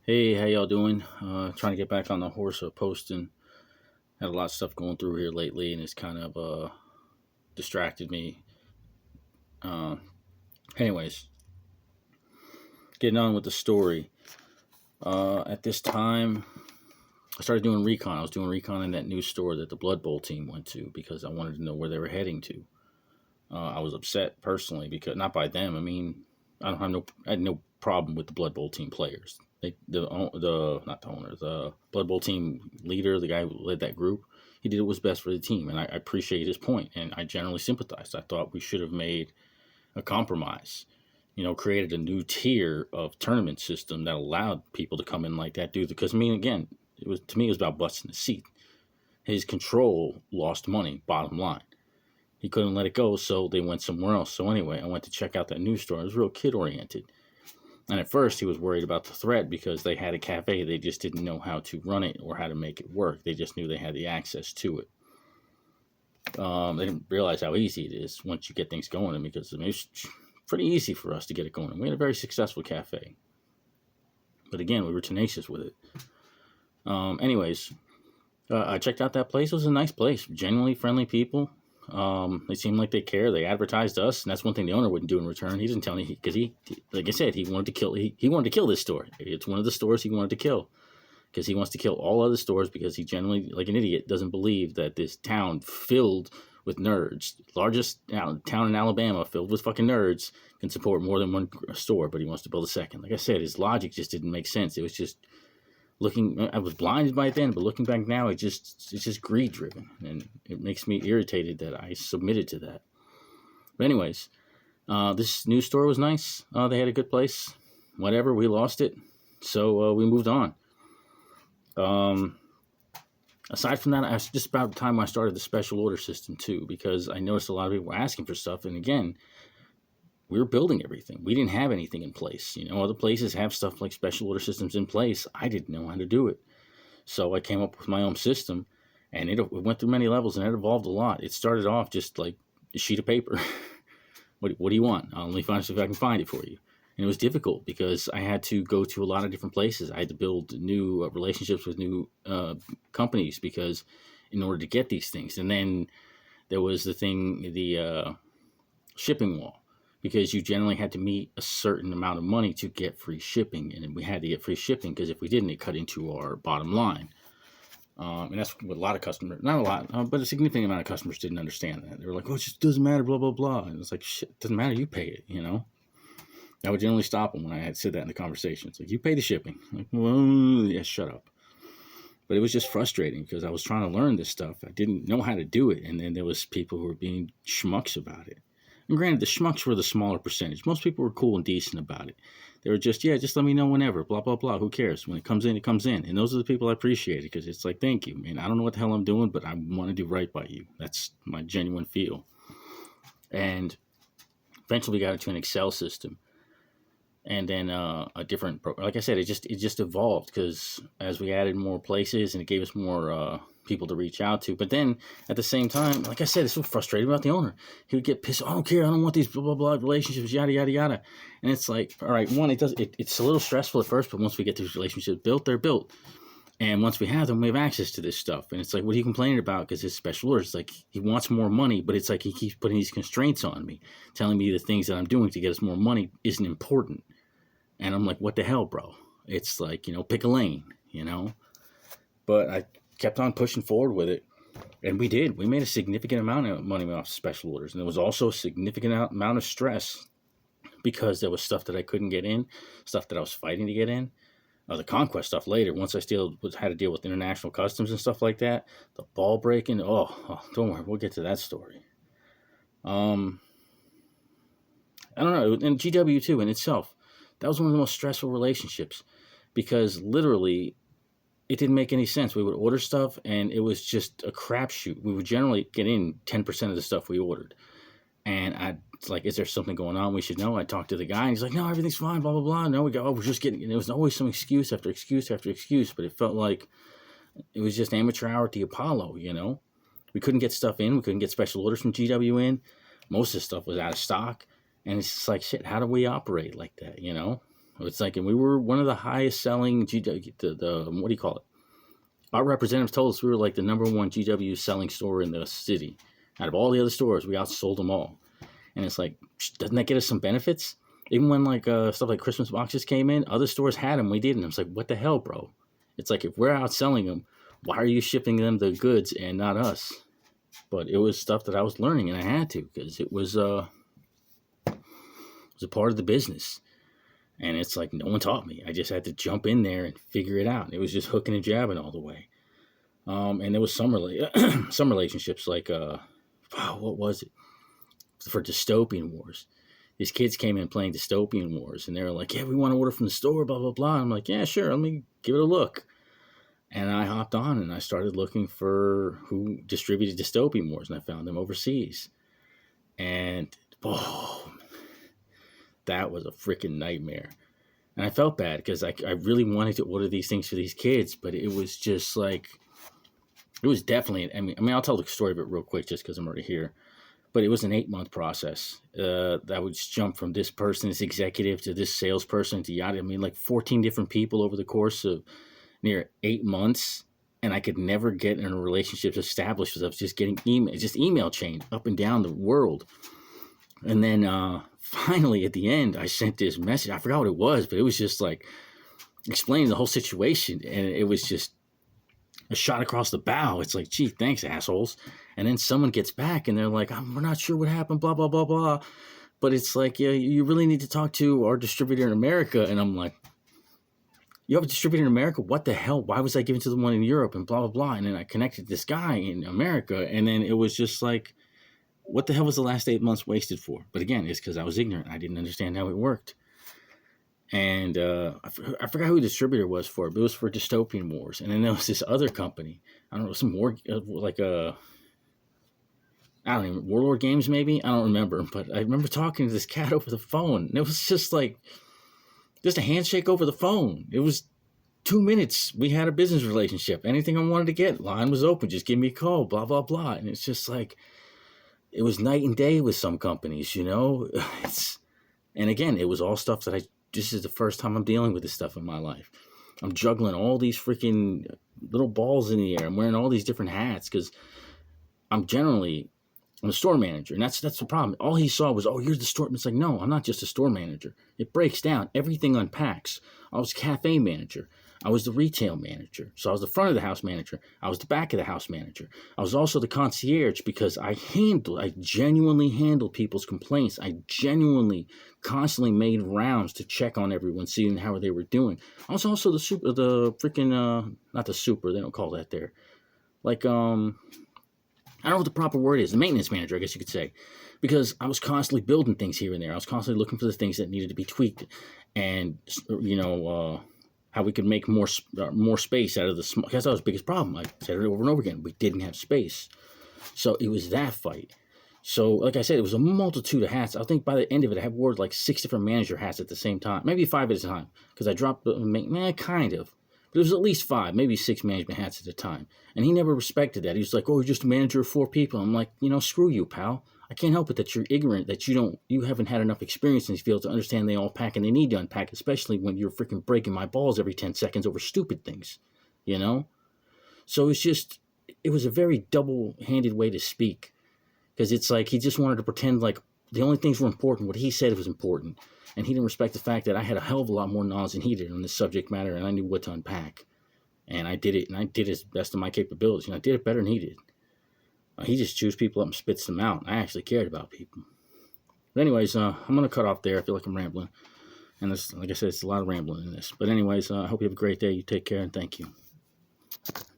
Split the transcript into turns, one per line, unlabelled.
Hey, how y'all doing? Trying to get back on the horse of posting. Had a lot of stuff going through here lately, and it's kind of distracted me. Uh, anyways, getting on with the story. At this time, I started doing recon. I was doing recon in that new store that the Blood Bowl team went to because I wanted to know where they were heading to. I was upset personally because not by them. I mean, I had no problem with the Blood Bowl team players. The not the owner, the Blood Bowl team leader, the guy who led that group, he did what was best for the team, and I appreciate his point, and I generally sympathized. I thought we should have made a compromise, created a new tier of tournament system that allowed people to come in like that, dude. Because I mean, again, it was about busting the seat. His control lost money, bottom line. He couldn't let it go, so they went somewhere else. So anyway, I went to check out that new store. It was real kid oriented. And at first, he was worried about the threat because they had a cafe. They just didn't know how to run it or how to make it work. They just knew they had the access to it. They didn't realize how easy it is once you get things going, because it's pretty easy for us to get it going. We had a very successful cafe. But again, we were tenacious with it. Anyways, I checked out that place. It was a nice place. Genuinely friendly people. They seemed like they care. They advertised us, and that's one thing the owner wouldn't do in return. He didn't tell me because like I said, he wanted to kill. He wanted to kill this store. It's one of the stores he wanted to kill because he wants to kill all other stores because he generally, like an idiot, doesn't believe that this town filled with nerds, largest town in Alabama filled with fucking nerds, can support more than one store. But he wants to build a second. Like I said, his logic just didn't make sense. It was just I was blinded by it then, but looking back now, it's just greed driven, and it makes me irritated that I submitted to that. But anyways, this new store was nice. They had a good place. Whatever, we lost it, so we moved on. Aside from that, I was just about the time I started the special order system too, because I noticed a lot of people were asking for stuff, and again, we were building everything. We didn't have anything in place. Other places have stuff like special order systems in place. I didn't know how to do it. So I came up with my own system, and it went through many levels, and it evolved a lot. It started off just like a sheet of paper. What do you want? I'll only find if I can find it for you. And it was difficult because I had to go to a lot of different places. I had to build new relationships with new companies because in order to get these things. And then there was the shipping wall, because you generally had to meet a certain amount of money to get free shipping. And we had to get free shipping because if we didn't, it cut into our bottom line. And that's what a lot of customers, not a lot, but a significant amount of customers didn't understand that. They were like, oh, it just doesn't matter, blah, blah, blah. And it's like, shit, it doesn't matter, you pay it, I would generally stop them when I had said that in the conversation. It's like, you pay the shipping. I'm like, well, yeah, shut up. But it was just frustrating because I was trying to learn this stuff. I didn't know how to do it. And then there was people who were being schmucks about it. And granted, the schmucks were the smaller percentage. Most people were cool and decent about it. They were just let me know whenever, blah, blah, blah. Who cares? When it comes in, it comes in. And those are the people I appreciate because it's like, thank you, man. I don't know what the hell I'm doing, but I want to do right by you. That's my genuine feel. And eventually we got into an Excel system. And then a different, like I said, it just evolved because as we added more places and it gave us more people to reach out to. But then at the same time, like I said, it's so frustrating about the owner. He would get pissed. I don't care. I don't want these blah, blah, blah relationships, yada, yada, yada. And it's like, all right, one, it's a little stressful at first, but once we get these relationships built, they're built. And once we have them, we have access to this stuff. And it's like, what are you complaining about? Because his special orders, like, he wants more money, but it's like he keeps putting these constraints on me, telling me the things that I'm doing to get us more money isn't important. And I'm like, what the hell, bro? It's like, pick a lane, But I kept on pushing forward with it. And we did. We made a significant amount of money off special orders. And there was also a significant amount of stress because there was stuff that I couldn't get in, stuff that I was fighting to get in. The conquest stuff later, once I still had to deal with international customs and stuff like that, the ball breaking, don't worry, we'll get to that story. I don't know, and GW too in itself. That was one of the most stressful relationships because literally it didn't make any sense. We would order stuff and it was just a crapshoot. We would generally get in 10% of the stuff we ordered. And I'd like, is there something going on we should know? I talked to the guy and he's like, no, everything's fine, blah, blah, blah. No, we go, we're just getting, and there was always some excuse after excuse after excuse, but it felt like it was just amateur hour at the Apollo, We couldn't get stuff in. We couldn't get special orders from GW in. Most of the stuff was out of stock. And it's just like, shit, how do we operate like that, It's like, and we were one of the highest selling the what do you call it? Our representatives told us we were like the number one GW selling store in the city. Out of all the other stores, we outsold them all. And it's like, doesn't that get us some benefits? Even when like stuff like Christmas boxes came in, other stores had them, we didn't. It's like, what the hell, bro? It's like, if we're outselling them, why are you shipping them the goods and not us? But it was stuff that I was learning, and I had to, because it was a part of the business. And it's like, no one taught me. I just had to jump in there and figure it out. It was just hooking and jabbing all the way. And there was some some relationships, like what was it? For Dystopian Wars. These kids came in playing Dystopian Wars, and they were like, yeah, we want to order from the store, blah, blah, blah. I'm like, yeah, sure, let me give it a look. And I hopped on, and I started looking for who distributed Dystopian Wars, and I found them overseas. And, that was a freaking nightmare. And I felt bad, because I really wanted to order these things for these kids, but it was just like, it was definitely, I mean, I'll tell the story of it real quick, just because I'm already here. But it was an 8-month process. That would just jump from this person, this executive, to this salesperson, to yada. I mean, like 14 different people over the course of near 8 months. And I could never get in a relationship established without just getting email chain up and down the world. And then finally at the end, I sent this message. I forgot what it was, but it was just like explaining the whole situation. And it was just a shot across the bow. It's like, gee, thanks, assholes. And then someone gets back and they're like, we're not sure what happened, blah, blah, blah, blah. But it's like, yeah, you really need to talk to our distributor in America. And I'm like, you have a distributor in America? What the hell? Why was I given to the one in Europe and blah, blah, blah? And then I connected this guy in America. And then it was just like, what the hell was the last 8 months wasted for? But again, it's because I was ignorant. I didn't understand how it worked. And I forgot who the distributor was for, but it was for Dystopian Wars. And then there was this other company. I don't know, some more, like I don't even, Warlord Games maybe? I don't remember. But I remember talking to this cat over the phone. And it was just like, just a handshake over the phone. It was 2 minutes. We had a business relationship. Anything I wanted to get, line was open. Just give me a call, blah, blah, blah. And it's just like, it was night and day with some companies, you know? And again, it was all stuff that this is the first time I'm dealing with this stuff in my life. I'm juggling all these freaking little balls in the air. I'm wearing all these different hats because I'm a store manager. And that's the problem. All he saw was, oh, you're the store. It's like, no, I'm not just a store manager. It breaks down. Everything unpacks. I was cafe manager. I was the retail manager. So I was the front of the house manager. I was the back of the house manager. I was also the concierge because I genuinely handled people's complaints. I genuinely constantly made rounds to check on everyone, seeing how they were doing. I was also not the super, they don't call that there. Like, I don't know what the proper word is. The maintenance manager, I guess you could say. Because I was constantly building things here and there. I was constantly looking for the things that needed to be tweaked. And, how we could make more space out of the small. That's our biggest problem. I said it over and over again. We didn't have space. So it was that fight. So, like I said, it was a multitude of hats. I think by the end of it, I had wore like 6 different manager hats at the same time. Maybe 5 at a time. Because I dropped, kind of. But it was at least 5, maybe 6 management hats at a time. And he never respected that. He was like, oh, you're just a manager of 4 people. I'm like, screw you, pal. I can't help it that you're ignorant, that you haven't had enough experience in these fields to understand they all pack and they need to unpack, especially when you're freaking breaking my balls every 10 seconds over stupid things, So it was a very double-handed way to speak. Because it's like he just wanted to pretend like the only things were important, what he said was important. And he didn't respect the fact that I had a hell of a lot more knowledge than he did on this subject matter, and I knew what to unpack. And I did it, and I did it as best of my capabilities, and I did it better than he did. He just chews people up and spits them out. I actually cared about people. But anyways, I'm going to cut off there. I feel like I'm rambling. And this, like I said, it's a lot of rambling in this. But anyways, I hope you have a great day. You take care, and thank you.